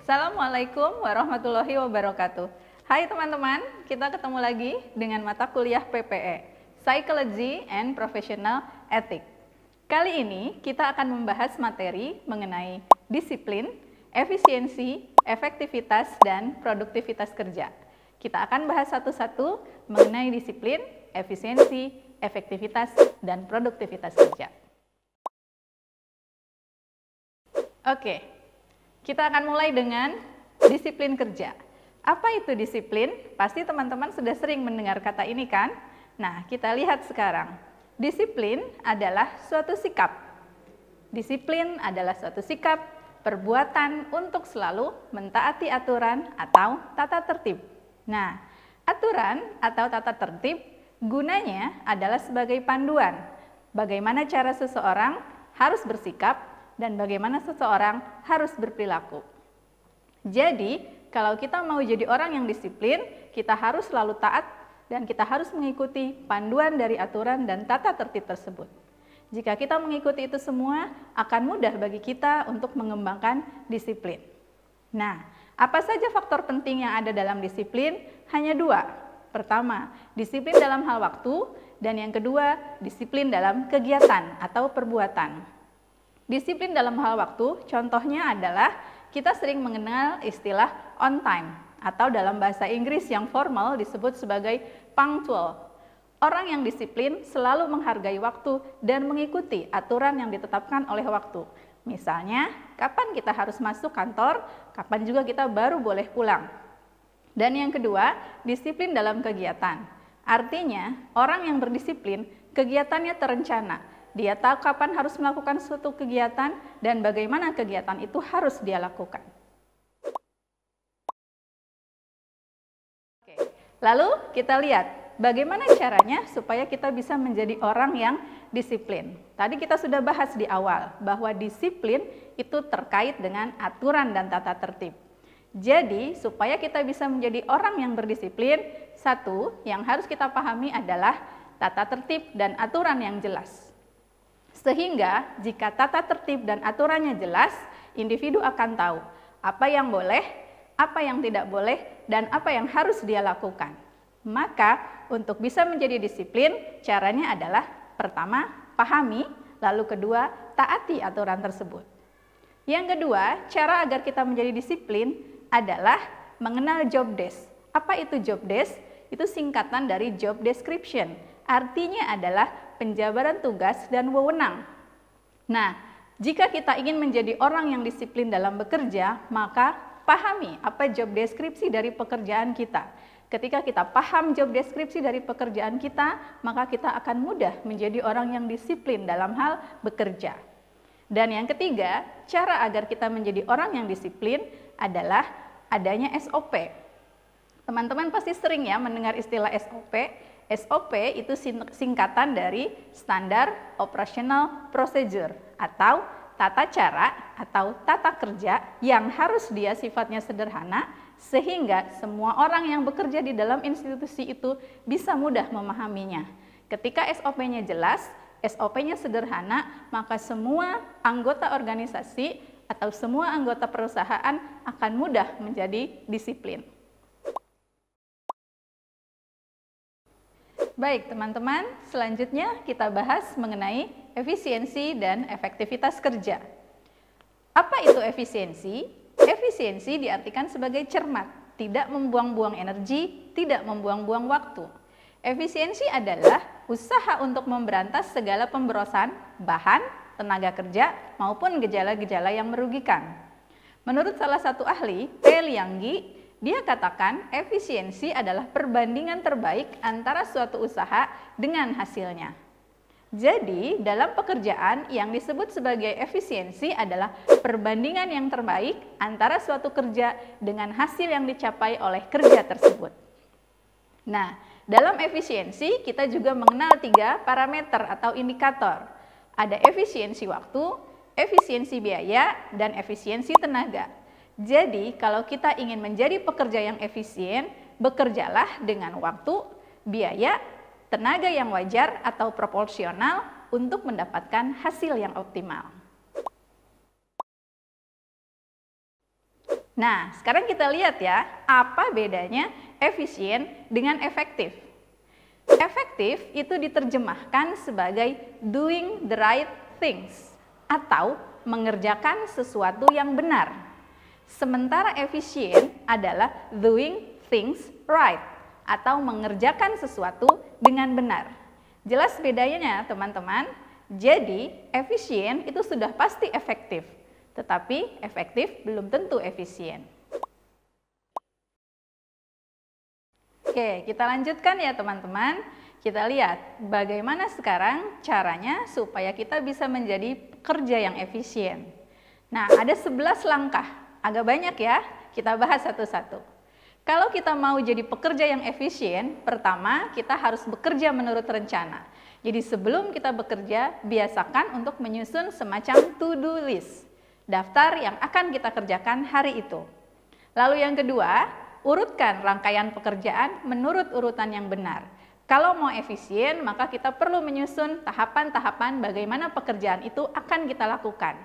Assalamualaikum warahmatullahi wabarakatuh. Hai teman-teman, kita ketemu lagi dengan mata kuliah PPE, Psychology and Professional Ethics. Kali ini kita akan membahas materi mengenai disiplin, efisiensi, efektivitas, dan produktivitas kerja. Kita akan bahas satu-satu mengenai disiplin, efisiensi, efektivitas, dan produktivitas kerja. Oke. Kita akan mulai dengan disiplin kerja. Apa itu disiplin? Pasti teman-teman sudah sering mendengar kata ini kan? Nah, kita lihat sekarang. Disiplin adalah suatu sikap. Disiplin adalah suatu sikap, perbuatan untuk selalu mentaati aturan atau tata tertib. Nah, aturan atau tata tertib gunanya adalah sebagai panduan bagaimana cara seseorang harus bersikap dan bagaimana seseorang harus berperilaku. Jadi, kalau kita mau jadi orang yang disiplin, kita harus selalu taat dan kita harus mengikuti panduan dari aturan dan tata tertib tersebut. Jika kita mengikuti itu semua, akan mudah bagi kita untuk mengembangkan disiplin. Nah, apa saja faktor penting yang ada dalam disiplin? Hanya dua. Pertama, disiplin dalam hal waktu, dan yang kedua, disiplin dalam kegiatan atau perbuatan. Disiplin dalam hal waktu, contohnya adalah kita sering mengenal istilah on time atau dalam bahasa Inggris yang formal disebut sebagai punctual. Orang yang disiplin selalu menghargai waktu dan mengikuti aturan yang ditetapkan oleh waktu. Misalnya, kapan kita harus masuk kantor, kapan juga kita baru boleh pulang. Dan yang kedua, disiplin dalam kegiatan. Artinya, orang yang berdisiplin, kegiatannya terencana. Dia tahu kapan harus melakukan suatu kegiatan dan bagaimana kegiatan itu harus dia lakukan. Oke. Lalu kita lihat bagaimana caranya supaya kita bisa menjadi orang yang disiplin. Tadi kita sudah bahas di awal bahwa disiplin itu terkait dengan aturan dan tata tertib. Jadi supaya kita bisa menjadi orang yang berdisiplin, satu yang harus kita pahami adalah tata tertib dan aturan yang jelas. Sehingga jika tata tertib dan aturannya jelas, individu akan tahu apa yang boleh, apa yang tidak boleh, dan apa yang harus dia lakukan. Maka untuk bisa menjadi disiplin, caranya adalah pertama, pahami, lalu kedua, taati aturan tersebut. Yang kedua, cara agar kita menjadi disiplin adalah mengenal job desk. Apa itu job desk? Itu singkatan dari job description. Artinya adalah penjabaran tugas dan wewenang. Nah, jika kita ingin menjadi orang yang disiplin dalam bekerja, maka pahami apa job deskripsi dari pekerjaan kita. Ketika kita paham job deskripsi dari pekerjaan kita, maka kita akan mudah menjadi orang yang disiplin dalam hal bekerja. Dan yang ketiga, cara agar kita menjadi orang yang disiplin adalah adanya SOP. Teman-teman pasti sering ya mendengar istilah SOP. SOP itu singkatan dari Standard Operational Procedure atau tata cara atau tata kerja yang harus dia sifatnya sederhana sehingga semua orang yang bekerja di dalam institusi itu bisa mudah memahaminya. Ketika SOP-nya jelas, SOP-nya sederhana, maka semua anggota organisasi atau semua anggota perusahaan akan mudah menjadi disiplin. Baik teman-teman, selanjutnya kita bahas mengenai efisiensi dan efektivitas kerja. Apa itu efisiensi? Efisiensi diartikan sebagai cermat, tidak membuang-buang energi, tidak membuang-buang waktu. Efisiensi adalah usaha untuk memberantas segala pemborosan bahan, tenaga kerja, maupun gejala-gejala yang merugikan. Menurut salah satu ahli, P. Lianggi, dia katakan efisiensi adalah perbandingan terbaik antara suatu usaha dengan hasilnya. Jadi, dalam pekerjaan yang disebut sebagai efisiensi adalah perbandingan yang terbaik antara suatu kerja dengan hasil yang dicapai oleh kerja tersebut. Nah, dalam efisiensi kita juga mengenal 3 parameter atau indikator. Ada efisiensi waktu, efisiensi biaya, dan efisiensi tenaga. Jadi, kalau kita ingin menjadi pekerja yang efisien, bekerjalah dengan waktu, biaya, tenaga yang wajar atau proporsional untuk mendapatkan hasil yang optimal. Nah, sekarang kita lihat ya, apa bedanya efisien dengan efektif. Efektif itu diterjemahkan sebagai doing the right things atau mengerjakan sesuatu yang benar. Sementara efisien adalah doing things right atau mengerjakan sesuatu dengan benar. Jelas bedanya teman-teman? Jadi efisien itu sudah pasti efektif, tetapi efektif belum tentu efisien. Oke, kita lanjutkan ya teman-teman. Kita lihat bagaimana sekarang caranya supaya kita bisa menjadi pekerja yang efisien. Nah, ada 11 langkah, agak banyak ya, kita bahas satu-satu. Kalau kita mau jadi pekerja yang efisien, pertama kita harus bekerja menurut rencana. Jadi sebelum kita bekerja, biasakan untuk menyusun semacam to-do list, daftar yang akan kita kerjakan hari itu. Lalu yang kedua, urutkan rangkaian pekerjaan menurut urutan yang benar. Kalau mau efisien, maka kita perlu menyusun tahapan-tahapan bagaimana pekerjaan itu akan kita lakukan.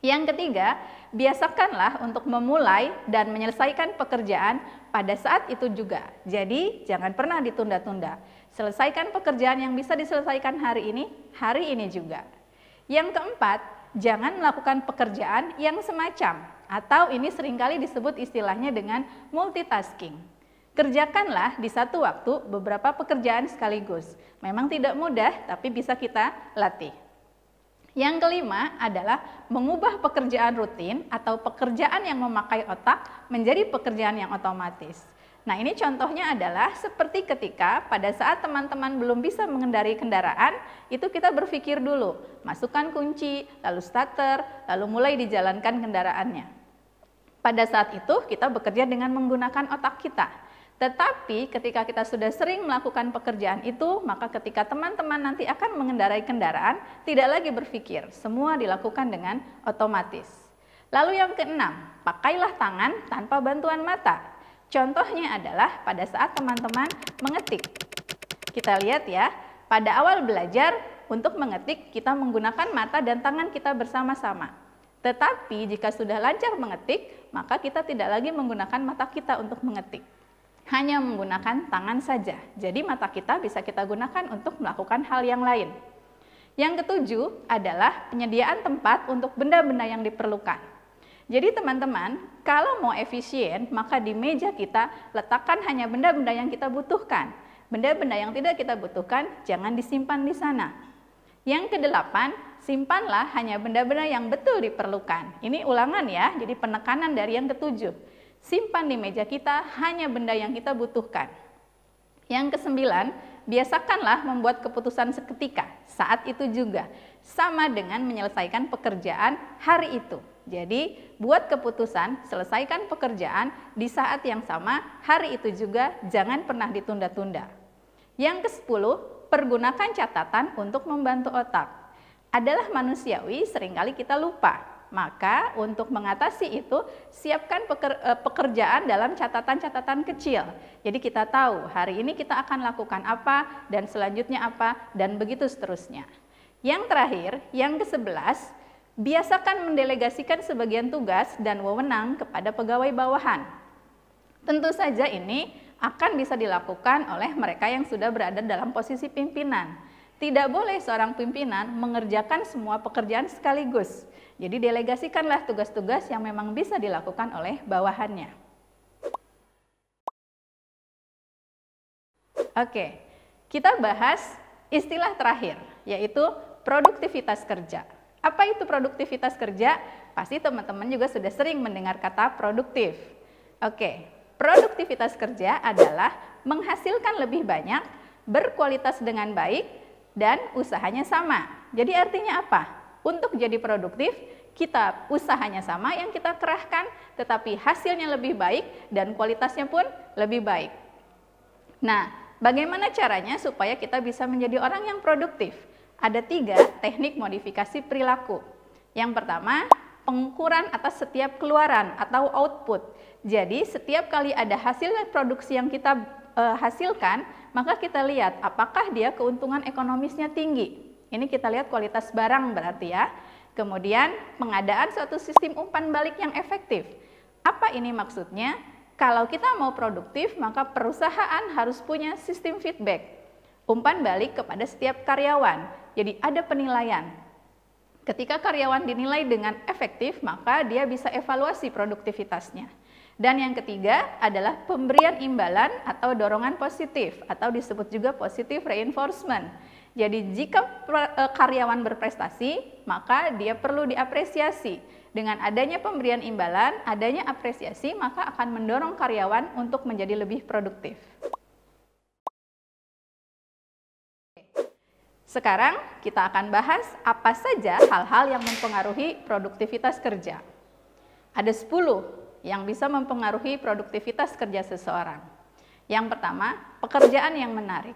Yang ketiga, biasakanlah untuk memulai dan menyelesaikan pekerjaan pada saat itu juga. Jadi, jangan pernah ditunda-tunda. Selesaikan pekerjaan yang bisa diselesaikan hari ini juga. Yang keempat, jangan melakukan pekerjaan yang semacam, atau ini seringkali disebut istilahnya dengan multitasking. Kerjakanlah di satu waktu beberapa pekerjaan sekaligus. Memang tidak mudah, tapi bisa kita latih. Yang kelima adalah mengubah pekerjaan rutin atau pekerjaan yang memakai otak menjadi pekerjaan yang otomatis. Nah, ini contohnya adalah seperti ketika pada saat teman-teman belum bisa mengendarai kendaraan, itu kita berpikir dulu, masukkan kunci, lalu starter, lalu mulai dijalankan kendaraannya. Pada saat itu kita bekerja dengan menggunakan otak kita. Tetapi ketika kita sudah sering melakukan pekerjaan itu, maka ketika teman-teman nanti akan mengendarai kendaraan, tidak lagi berpikir, semua dilakukan dengan otomatis. Lalu yang keenam, pakailah tangan tanpa bantuan mata. Contohnya adalah pada saat teman-teman mengetik. Kita lihat ya, pada awal belajar untuk mengetik kita menggunakan mata dan tangan kita bersama-sama. Tetapi jika sudah lancar mengetik, maka kita tidak lagi menggunakan mata kita untuk mengetik. Hanya menggunakan tangan saja. Jadi mata kita bisa kita gunakan untuk melakukan hal yang lain. Yang ketujuh adalah penyediaan tempat untuk benda-benda yang diperlukan. Jadi teman-teman, kalau mau efisien, maka di meja kita letakkan hanya benda-benda yang kita butuhkan. Benda-benda yang tidak kita butuhkan, jangan disimpan di sana. Yang kedelapan, simpanlah hanya benda-benda yang betul diperlukan. Ini ulangan ya, jadi penekanan dari yang ketujuh. Simpan di meja kita hanya benda yang kita butuhkan. Yang kesembilan, biasakanlah membuat keputusan seketika, saat itu juga. Sama dengan menyelesaikan pekerjaan hari itu. Jadi, buat keputusan, selesaikan pekerjaan di saat yang sama, hari itu juga, jangan pernah ditunda-tunda. Yang ke-10, pergunakan catatan untuk membantu otak. Adalah manusiawi, seringkali kita lupa. Maka untuk mengatasi itu, siapkan pekerjaan dalam catatan-catatan kecil. Jadi kita tahu hari ini kita akan lakukan apa, dan selanjutnya apa, dan begitu seterusnya. Yang terakhir, yang ke-11, biasakan mendelegasikan sebagian tugas dan wewenang kepada pegawai bawahan. Tentu saja ini akan bisa dilakukan oleh mereka yang sudah berada dalam posisi pimpinan. Tidak boleh seorang pimpinan mengerjakan semua pekerjaan sekaligus. Jadi delegasikanlah tugas-tugas yang memang bisa dilakukan oleh bawahannya. Oke, kita bahas istilah terakhir, yaitu produktivitas kerja. Apa itu produktivitas kerja? Pasti teman-teman juga sudah sering mendengar kata produktif. Oke, produktivitas kerja adalah menghasilkan lebih banyak, berkualitas dengan baik, dan usahanya sama. Jadi artinya apa? Untuk jadi produktif, kita usahanya sama yang kita kerahkan, tetapi hasilnya lebih baik dan kualitasnya pun lebih baik. Nah, bagaimana caranya supaya kita bisa menjadi orang yang produktif? Ada 3 teknik modifikasi perilaku. Yang pertama, pengukuran atas setiap keluaran atau output. Jadi, setiap kali ada hasil produksi yang kita hasilkan, maka kita lihat apakah dia keuntungan ekonomisnya tinggi. Ini kita lihat kualitas barang berarti ya. Kemudian pengadaan suatu sistem umpan balik yang efektif. Apa ini maksudnya? Kalau kita mau produktif, maka perusahaan harus punya sistem feedback, umpan balik kepada setiap karyawan. Jadi ada penilaian. Ketika karyawan dinilai dengan efektif, maka dia bisa evaluasi produktivitasnya. Dan yang ketiga adalah pemberian imbalan atau dorongan positif, atau disebut juga positive reinforcement. Jadi jika karyawan berprestasi, maka dia perlu diapresiasi. Dengan adanya pemberian imbalan, adanya apresiasi, maka akan mendorong karyawan untuk menjadi lebih produktif. Sekarang kita akan bahas apa saja hal-hal yang mempengaruhi produktivitas kerja. Ada 10 yang bisa mempengaruhi produktivitas kerja seseorang. Yang pertama, pekerjaan yang menarik.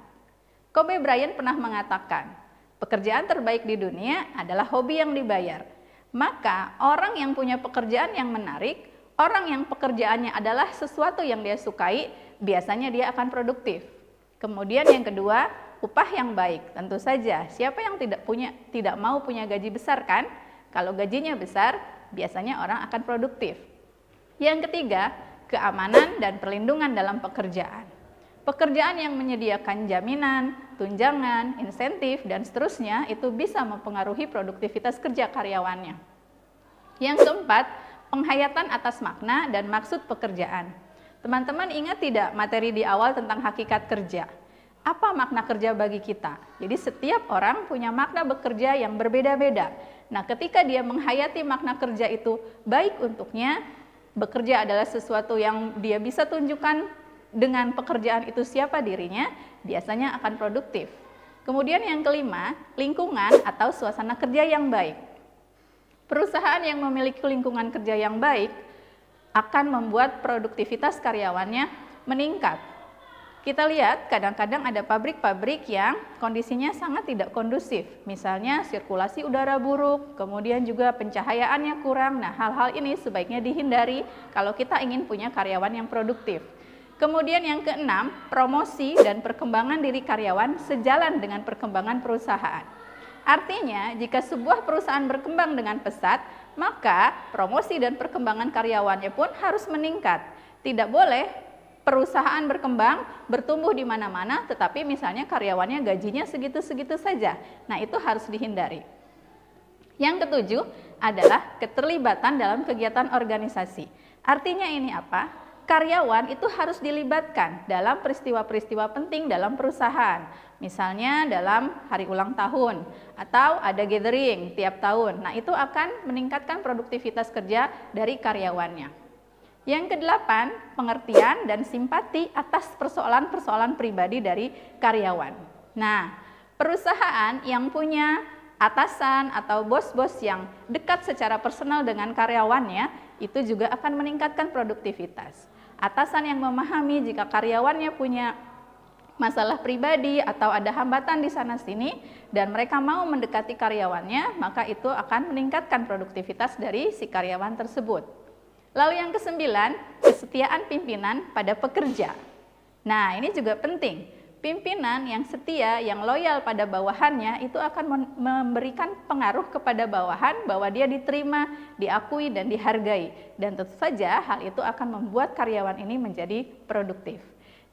Kobe Bryant pernah mengatakan, pekerjaan terbaik di dunia adalah hobi yang dibayar. Maka orang yang punya pekerjaan yang menarik, orang yang pekerjaannya adalah sesuatu yang dia sukai, biasanya dia akan produktif. Kemudian yang kedua, upah yang baik. Tentu saja, siapa yang tidak mau punya gaji besar kan? Kalau gajinya besar, biasanya orang akan produktif. Yang ketiga, keamanan dan perlindungan dalam pekerjaan. Pekerjaan yang menyediakan jaminan, tunjangan, insentif, dan seterusnya itu bisa mempengaruhi produktivitas kerja karyawannya. Yang keempat, penghayatan atas makna dan maksud pekerjaan. Teman-teman ingat tidak materi di awal tentang hakikat kerja? Apa makna kerja bagi kita? Jadi setiap orang punya makna bekerja yang berbeda-beda. Nah, ketika dia menghayati makna kerja itu baik untuknya, bekerja adalah sesuatu yang dia bisa tunjukkan dengan pekerjaan itu siapa dirinya, biasanya akan produktif. Kemudian yang kelima, lingkungan atau suasana kerja yang baik. Perusahaan yang memiliki lingkungan kerja yang baik akan membuat produktivitas karyawannya meningkat. Kita lihat kadang-kadang ada pabrik-pabrik yang kondisinya sangat tidak kondusif. Misalnya sirkulasi udara buruk, kemudian juga pencahayaannya kurang. Nah, hal-hal ini sebaiknya dihindari kalau kita ingin punya karyawan yang produktif. Kemudian yang keenam, promosi dan perkembangan diri karyawan sejalan dengan perkembangan perusahaan. Artinya, jika sebuah perusahaan berkembang dengan pesat, maka promosi dan perkembangan karyawannya pun harus meningkat. Tidak boleh perusahaan berkembang, bertumbuh di mana-mana, tetapi misalnya karyawannya gajinya segitu-segitu saja. Nah, itu harus dihindari. Yang ketujuh adalah keterlibatan dalam kegiatan organisasi. Artinya ini apa? Karyawan itu harus dilibatkan dalam peristiwa-peristiwa penting dalam perusahaan. Misalnya dalam hari ulang tahun atau ada gathering tiap tahun. Nah, itu akan meningkatkan produktivitas kerja dari karyawannya. Yang kedelapan, pengertian dan simpati atas persoalan-persoalan pribadi dari karyawan. Nah, perusahaan yang punya atasan atau bos-bos yang dekat secara personal dengan karyawannya, itu juga akan meningkatkan produktivitas. Atasan yang memahami jika karyawannya punya masalah pribadi atau ada hambatan di sana-sini dan mereka mau mendekati karyawannya, maka itu akan meningkatkan produktivitas dari si karyawan tersebut. Lalu yang kesembilan, kesetiaan pimpinan pada pekerja. Nah, ini juga penting. Pimpinan yang setia, yang loyal pada bawahannya itu akan memberikan pengaruh kepada bawahan bahwa dia diterima, diakui, dan dihargai. Dan tentu saja hal itu akan membuat karyawan ini menjadi produktif.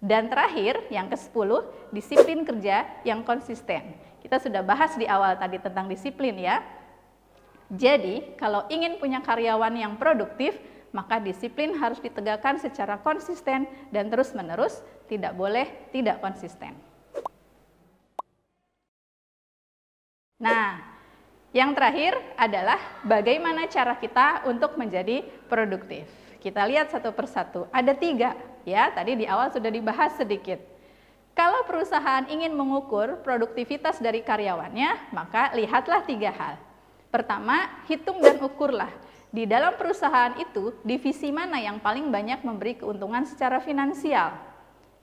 Dan terakhir, yang ke-10, disiplin kerja yang konsisten. Kita sudah bahas di awal tadi tentang disiplin ya. Jadi, kalau ingin punya karyawan yang produktif, maka disiplin harus ditegakkan secara konsisten dan terus-menerus, tidak boleh tidak konsisten. Nah, yang terakhir adalah bagaimana cara kita untuk menjadi produktif. Kita lihat satu persatu, ada 3 ya, tadi di awal sudah dibahas sedikit. Kalau perusahaan ingin mengukur produktivitas dari karyawannya, maka lihatlah 3 hal. Pertama, hitung dan ukurlah. Di dalam perusahaan itu, divisi mana yang paling banyak memberi keuntungan secara finansial?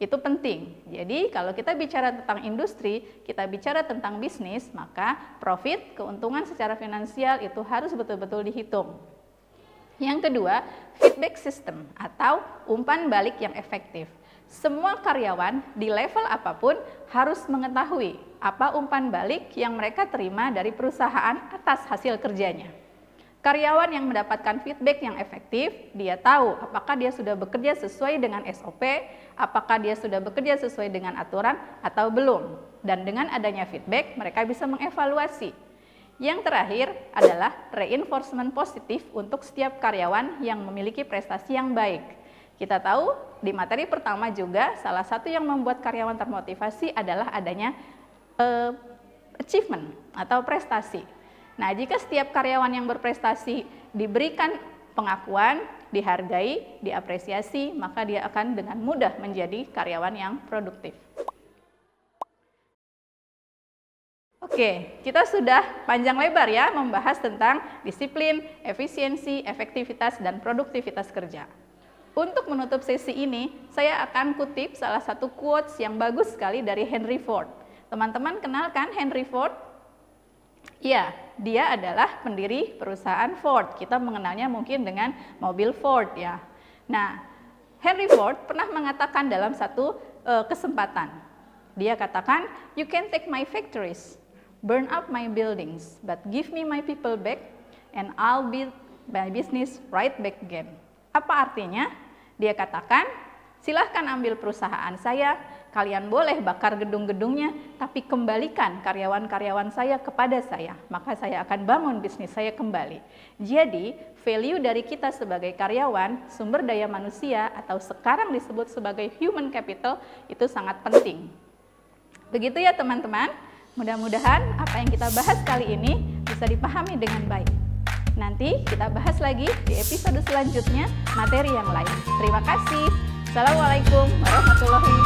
Itu penting. Jadi, kalau kita bicara tentang industri, kita bicara tentang bisnis, maka profit, keuntungan secara finansial itu harus betul-betul dihitung. Yang kedua, feedback system atau umpan balik yang efektif. Semua karyawan di level apapun harus mengetahui apa umpan balik yang mereka terima dari perusahaan atas hasil kerjanya. Karyawan yang mendapatkan feedback yang efektif, dia tahu apakah dia sudah bekerja sesuai dengan SOP, apakah dia sudah bekerja sesuai dengan aturan atau belum. Dan dengan adanya feedback, mereka bisa mengevaluasi. Yang terakhir adalah reinforcement positif untuk setiap karyawan yang memiliki prestasi yang baik. Kita tahu di materi pertama juga salah satu yang membuat karyawan termotivasi adalah adanya achievement atau prestasi. Nah, jika setiap karyawan yang berprestasi diberikan pengakuan, dihargai, diapresiasi, maka dia akan dengan mudah menjadi karyawan yang produktif. Oke, kita sudah panjang lebar ya membahas tentang disiplin, efisiensi, efektivitas, dan produktivitas kerja. Untuk menutup sesi ini, saya akan kutip salah satu quotes yang bagus sekali dari Henry Ford. Teman-teman kenal kan Henry Ford? Ya, dia adalah pendiri perusahaan Ford. Kita mengenalnya mungkin dengan mobil Ford ya. Nah, Henry Ford pernah mengatakan dalam satu kesempatan. Dia katakan, "You can take my factories, burn up my buildings, but give me my people back and I'll build my business right back again." Apa artinya? Dia katakan, silahkan ambil perusahaan saya, kalian boleh bakar gedung-gedungnya, tapi kembalikan karyawan-karyawan saya kepada saya, maka saya akan bangun bisnis saya kembali. Jadi, value dari kita sebagai karyawan, sumber daya manusia, atau sekarang disebut sebagai human capital, itu sangat penting. Begitu ya teman-teman, mudah-mudahan apa yang kita bahas kali ini bisa dipahami dengan baik. Nanti kita bahas lagi di episode selanjutnya materi yang lain. Terima kasih. Assalamualaikum warahmatullahi wabarakatuh.